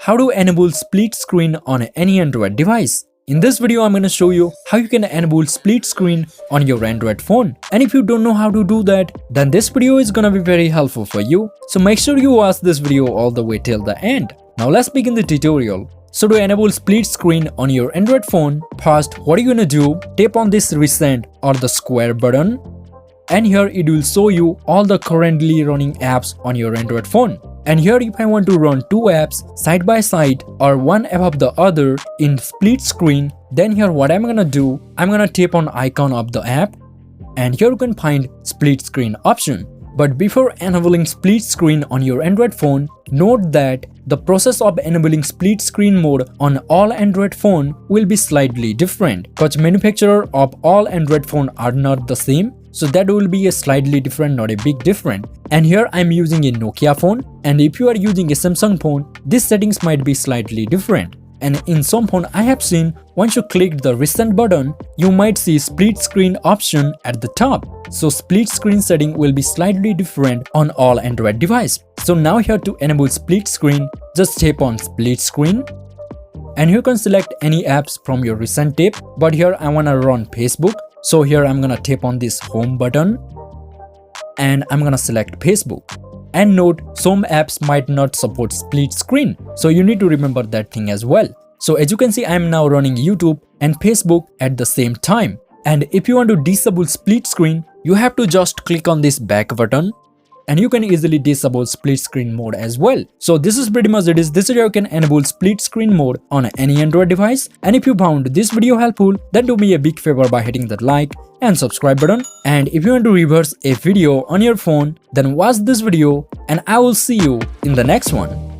how to enable split screen on any Android device. In this video, I'm going to show you how you can enable split screen on your Android phone. And if you don't know how to do that, then this video is going to be very helpful for you. So make sure you watch this video all the way till the end. Now let's begin the tutorial. So to enable split screen on your Android phone, first what you're going to do, tap on this recent or the square button. And here it will show you all the currently running apps on your Android phone. And here if I want to run two apps side by side or one above the other in split screen, then here what I'm gonna do, I'm gonna tap on icon of the app and here you can find split screen option. But before enabling split screen on your Android phone, note that the process of enabling split screen mode on all Android phone will be slightly different because manufacturer of all Android phone are not the same. So that will be a slightly different, not a big different. And here I'm using a Nokia phone, and if you are using a Samsung phone, these settings might be slightly different. And in some phone I have seen, once you click the recent button, you might see split screen option at the top. So split screen setting will be slightly different on all Android device. So now here to enable split screen, just tap on split screen. And you can select any apps from your recent tap, but here I wanna run Facebook. So here I'm gonna tap on this home button and I'm gonna select Facebook. And note, some apps might not support split screen, so you need to remember that thing as well. So as you can see, I'm now running YouTube and Facebook at the same time. And if you want to disable split screen, you have to just click on this back button and you can easily disable split screen mode as well. So this is pretty much it. This is how you can enable split screen mode on any Android device. And if you found this video helpful, then do me a big favor by hitting that like and subscribe button. And if you want to reverse a video on your phone, then watch this video and I will see you in the next one.